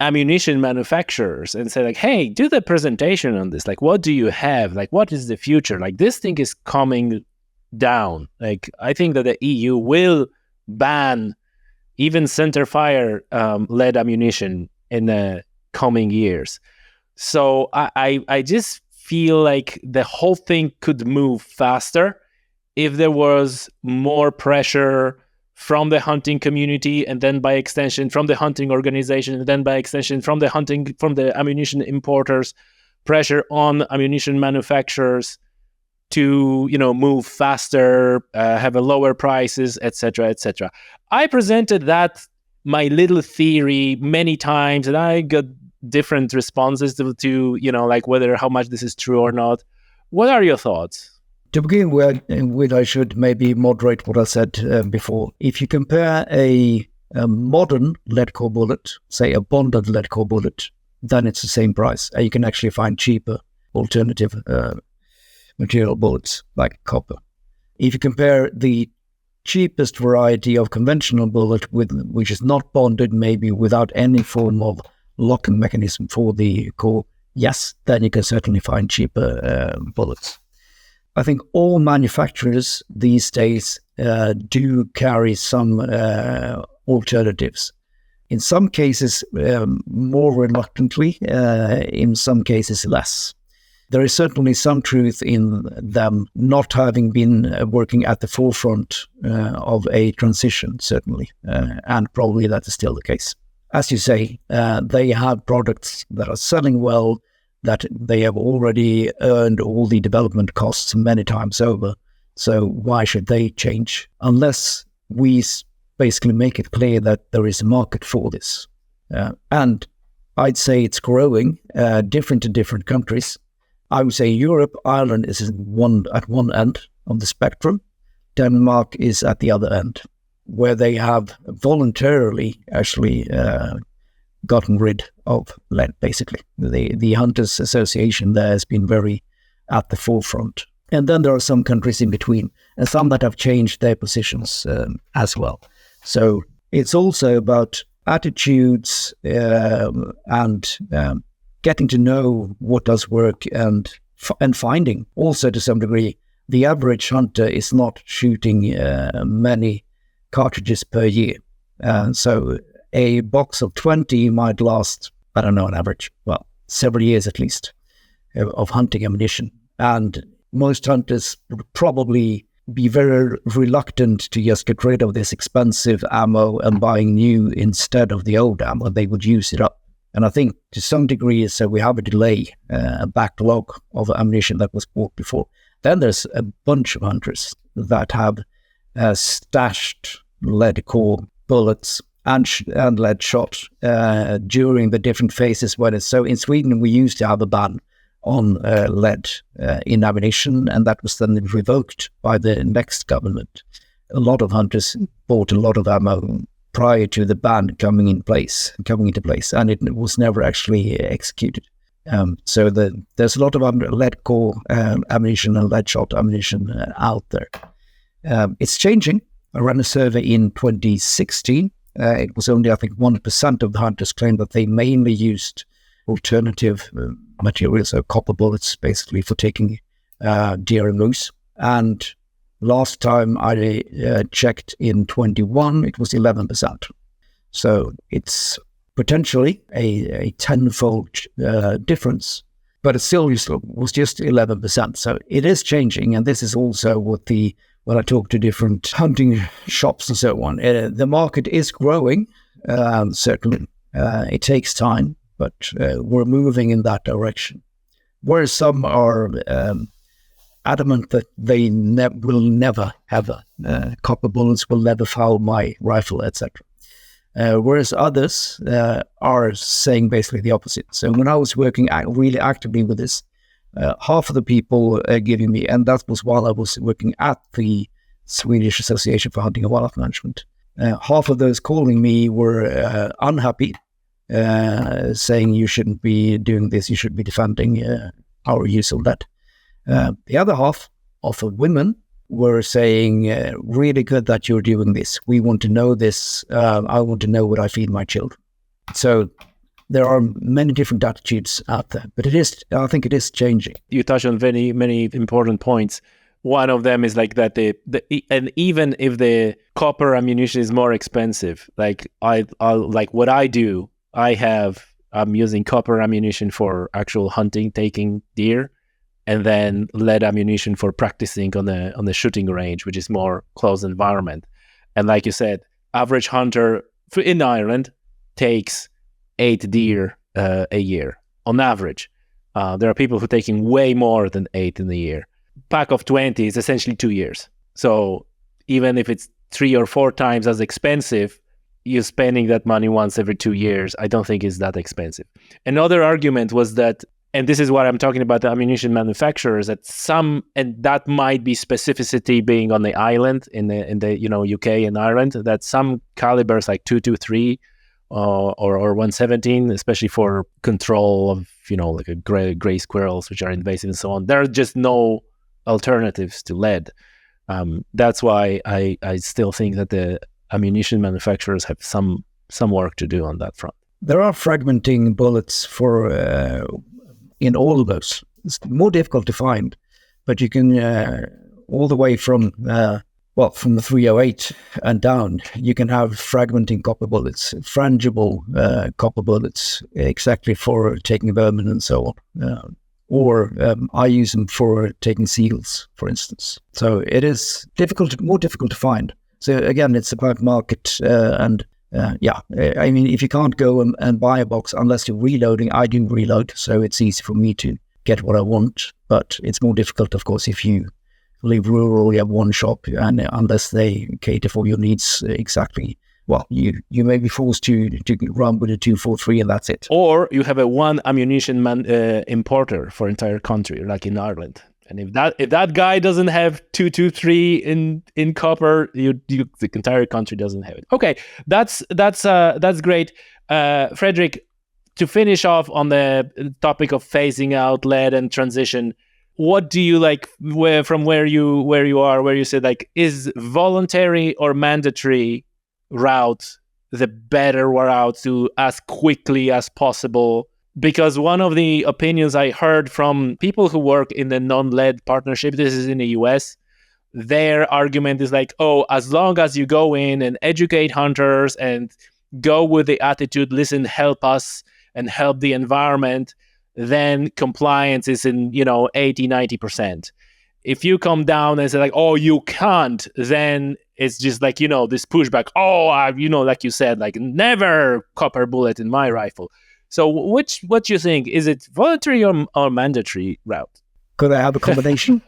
ammunition manufacturers and say like, hey, do the presentation on this. Like, what do you have? Like, what is the future? Like, this thing is coming down. Like, I think that the EU will ban even center fire lead ammunition in the coming years. So I just feel like the whole thing could move faster if there was more pressure from the hunting community, and then by extension from the hunting organization, and then by extension from the ammunition importers, pressure on ammunition manufacturers to move faster, have a lower prices, etc., etc. I presented my little theory many times, and I got different responses to like whether how much this is true or not. What are your thoughts? To begin with, I should maybe moderate what I said before. If you compare a modern lead core bullet, say a bonded lead core bullet, then it's the same price. You can actually find cheaper alternative material bullets like copper. If you compare the cheapest variety of conventional bullet which is not bonded, maybe without any form of locking mechanism for the core, yes, then you can certainly find cheaper bullets. I think all manufacturers these days do carry some alternatives. In some cases, more reluctantly, in some cases, less. There is certainly some truth in them not having been working at the forefront of a transition, certainly, and probably that is still the case. As you say, they have products that are selling well, that they have already earned all the development costs many times over. So why should they change? Unless we basically make it clear that there is a market for this. And I'd say it's growing, different in different countries. I would say Europe, Ireland is at one end of the spectrum. Denmark is at the other end, where they have voluntarily actually gotten rid of lead, basically. The Hunters Association there has been very at the forefront. And then there are some countries in between, and some that have changed their positions as well. So it's also about attitudes and getting to know what does work and finding also to some degree the average hunter is not shooting many cartridges per year. So a box of 20 might last, I don't know, on average, well, several years at least of hunting ammunition. And most hunters would probably be very reluctant to just get rid of this expensive ammo and buying new instead of the old ammo. They would use it up. And I think to some degree, so we have a delay, a backlog of ammunition that was bought before. Then there's a bunch of hunters that have stashed lead core bullets and lead shot during the different phases. So in Sweden, we used to have a ban on lead in ammunition, and that was then revoked by the next government. A lot of hunters bought a lot of ammo prior to the ban coming into place, and it was never actually executed. So there's a lot of lead core ammunition and lead shot ammunition out there. It's changing. I ran a survey in 2016. It was only, I think, 1% of the hunters claimed that they mainly used alternative materials, so copper bullets, basically, for taking deer and moose. And last time I checked in 21, it was 11%. So it's potentially a tenfold difference, but it still was just 11%. So it is changing, and this is also when I talk to different hunting shops and so on, the market is growing, certainly. It takes time, but we're moving in that direction. Whereas some are adamant that they will never have copper bullets will never foul my rifle, etc. Whereas others are saying basically the opposite. So when I was working really actively with this, half of the people giving me, and that was while I was working at the Swedish Association for Hunting and Wildlife Management, half of those calling me were unhappy, saying you shouldn't be doing this, you should be defending our use of that. The other half of the women were saying, really good that you're doing this. We want to know this. I want to know what I feed my children. So there are many different attitudes out there, but I think it is changing. You touch on many important points. One of them is like that and even if the copper ammunition is more expensive, like I like what I do, I'm using copper ammunition for actual hunting, taking deer, and then lead ammunition for practicing on the shooting range, which is more closed environment. And like you said, average hunter in Ireland takes 8 deer a year on average. There are people who are taking way more than 8 in a year. Pack of 20 is essentially 2 years. So even if it's 3 or 4 times as expensive, you're spending that money once every 2 years. I don't think it's that expensive. Another argument was that, and this is what I'm talking about, the ammunition manufacturers, and that might be specificity being on the island in the UK and Ireland, that some calibers like 223 or 117, especially for control of like a gray squirrels, which are invasive and so on, there are just no alternatives to lead. That's why I still think that the ammunition manufacturers have some work to do on that front. There are fragmenting bullets for in all of those. It's more difficult to find, but you can all the way from from the 308 and down, you can have fragmenting copper bullets, frangible copper bullets, exactly for taking vermin and so on. Or I use them for taking seals, for instance. So it is more difficult to find. So again, it's about market and I mean, if you can't go and buy a box unless you're reloading, I do reload, so it's easy for me to get what I want. But it's more difficult, of course, if you live rural, you have one shop, and unless they cater for your needs exactly, well, you may be forced to run with a 243, and that's it. Or you have a one ammunition importer for entire country, like in Ireland. And if that guy doesn't have 223 in copper, the entire country doesn't have it. Okay, that's great, Fredrik. To finish off on the topic of phasing out lead and transition, what do you like? Where you said, like, is voluntary or mandatory route the better route to as quickly as possible. Because one of the opinions I heard from people who work in the non-lead partnership, this is in the US, their argument is like, oh, as long as you go in and educate hunters and go with the attitude, listen, help us and help the environment, then compliance is in, 80, 90%. If you come down and say like, oh, you can't, then it's just like, this pushback. Oh, like you said, like never copper bullet in my rifle. So what do you think? Is it voluntary or mandatory route? Could I have a combination?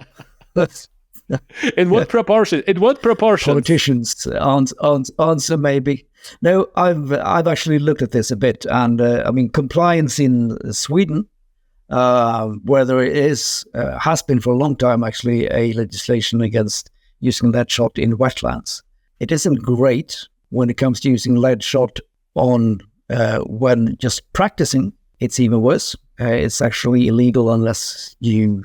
In what proportion? In what proportion? Politicians answer maybe. No, I've actually looked at this a bit, and compliance in Sweden, where there has been for a long time actually a legislation against using lead shot in wetlands. It isn't great when it comes to using lead shot on when just practicing. It's even worse. It's actually illegal unless you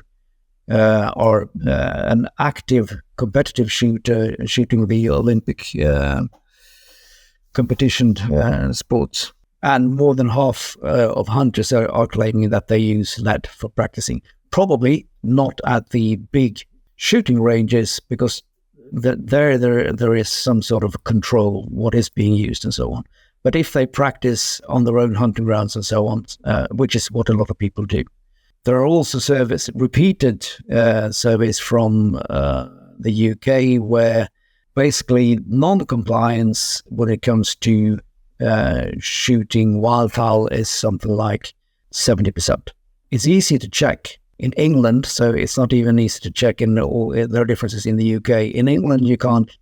are an active competitive shooter shooting the Olympic competition sports. And more than half of hunters are claiming that they use lead for practicing. Probably not at the big shooting ranges, because there is some sort of control what is being used and so on. But if they practice on their own hunting grounds and so on, which is what a lot of people do. There are also repeated surveys from the UK where basically non-compliance when it comes to shooting wildfowl is something like 70%. It's easy to check in England, so it's not even easy to check there are differences in the UK. In England,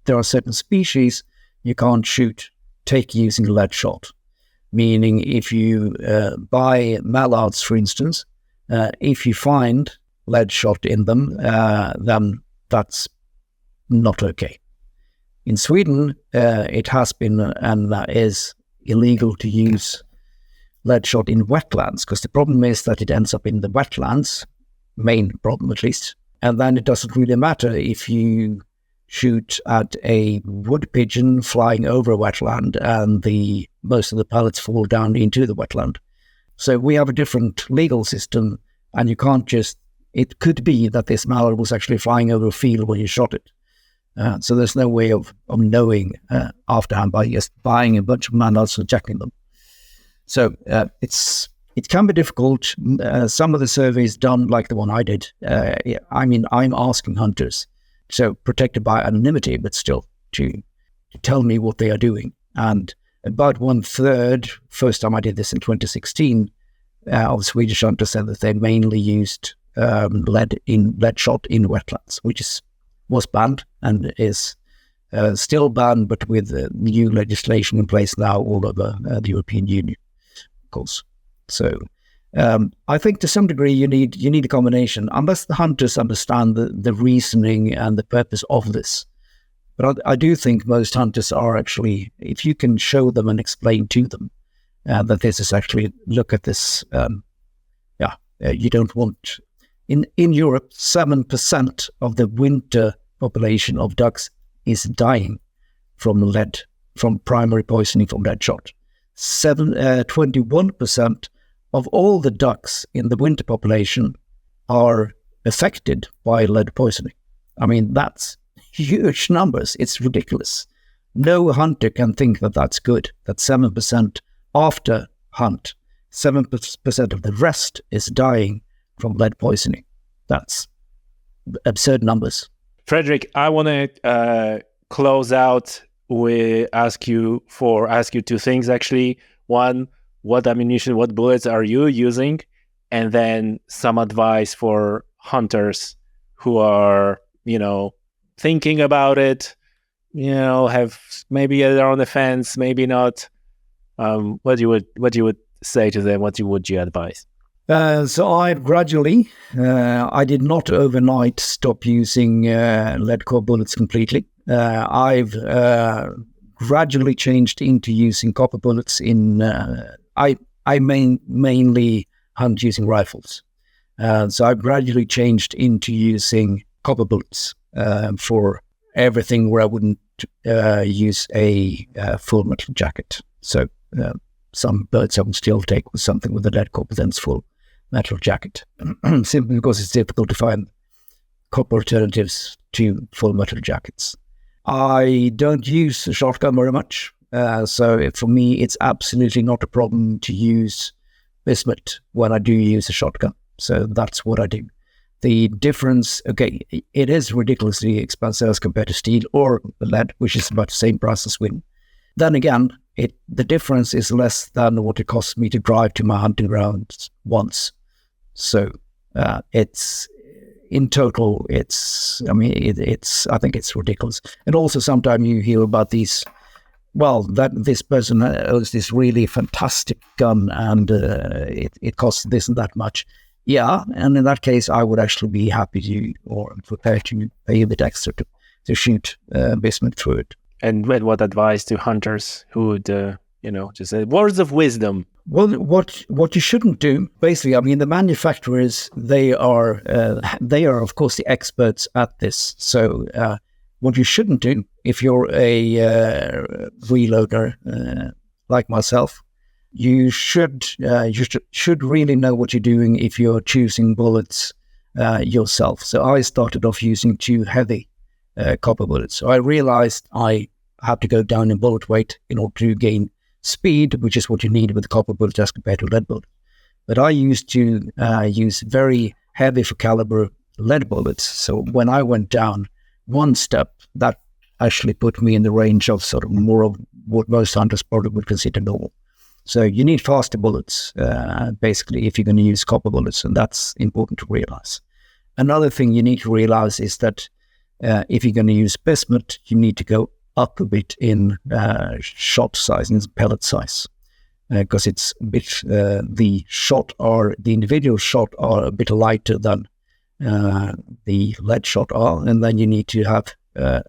there are certain species you can't take using lead shot, meaning if you buy mallards, for instance, if you find lead shot in them, then that's not okay. In Sweden, it has been and is illegal to use lead shot in wetlands, because the problem is that it ends up in the wetlands, main problem at least, and then it doesn't really matter if you shoot at a wood pigeon flying over a wetland and most of the pellets fall down into the wetland. So we have a different legal system, and you can't it could be that this mallard was actually flying over a field when you shot it. So there's no way of knowing afterhand by just buying a bunch of mallards and checking them. So it can be difficult. Some of the surveys done, like the one I did, I'm asking hunters, so protected by anonymity, but still to tell me what they are doing. And about 1/3, first time I did this in 2016, of Swedish hunters said that they mainly used lead shot in wetlands, which was banned and is still banned, but with new legislation in place now all over the European Union, of course. So I think to some degree you need a combination, unless the hunters understand the reasoning and the purpose of this. But I do think most hunters are actually, if you can show them and explain to them that this is actually, look at this, you don't want... In Europe, 7% of the winter population of ducks is dying from primary poisoning from lead shot. 21% of all the ducks in the winter population are affected by lead poisoning. I mean, that's huge numbers. It's ridiculous. No hunter can think that that's good. That 7% after hunt, 7% of the rest is dying from lead poisoning. That's absurd numbers. Fredrik, I want to close out with ask you two things actually. One, what ammunition, what bullets are you using? And then some advice for hunters who are, thinking about it, have maybe they're on the fence, maybe not. What you would say to them? What would you advise? So I gradually, I did not overnight stop using lead core bullets completely. I've gradually changed into using copper bullets I mainly hunt using rifles. So I've gradually changed into using copper bullets for everything where I wouldn't use a full metal jacket. So some birds I would still take with something with a lead competence full metal jacket, simply because it's difficult to find copper alternatives to full metal jackets. I don't use a shotgun very much, so for me it's absolutely not a problem to use bismuth when I do use a shotgun. So that's what I do. The difference, okay, it is ridiculously expensive as compared to steel or lead, which is about the same price as wind. Then again, the difference is less than what it costs me to drive to my hunting grounds once. So it's in total, I think it's ridiculous. And also sometimes you hear about these, that this person owns this really fantastic gun and it costs this and that much. Yeah, and in that case, I would actually be happy to or prepared to pay a bit extra to shoot bismuth through it. And what advice to hunters who would, just words of wisdom? Well, what you shouldn't do, basically, the manufacturers, they are of course the experts at this. So what you shouldn't do, if you're a reloader like myself, you should really know what you're doing if you're choosing bullets yourself. So I started off using 2 heavy copper bullets. So I realized I had to go down in bullet weight in order to gain speed, which is what you need with copper bullets as compared to lead bullet. But I used to use very heavy for caliber lead bullets. So when I went down one step, that actually put me in the range of sort of more of what most hunters probably would consider normal. So you need faster bullets, basically, if you're going to use copper bullets, and that's important to realize. Another thing you need to realize is that if you're going to use bismuth, you need to go up a bit in shot size, in pellet size, because it's a bit, the individual shot are a bit lighter than the lead shot are, and then you need to have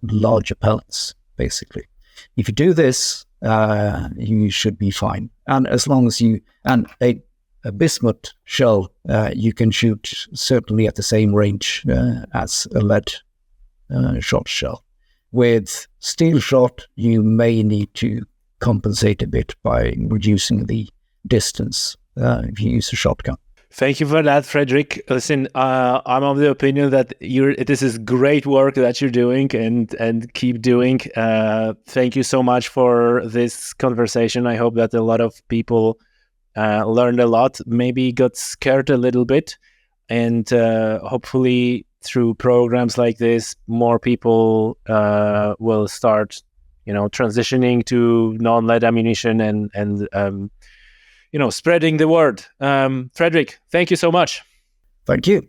larger pellets, basically. If you do this, you should be fine. And as long as a bismuth shell, you can shoot certainly at the same range as a lead shot shell. With steel shot, you may need to compensate a bit by reducing the distance if you use a shotgun. Thank you for that, Fredrik. Listen, I'm of the opinion that this is great work that you're doing and keep doing. Thank you so much for this conversation. I hope that a lot of people learned a lot, maybe got scared a little bit, and hopefully through programs like this, more people will start, transitioning to non-lead ammunition and spreading the word. Fredrik, thank you so much. Thank you.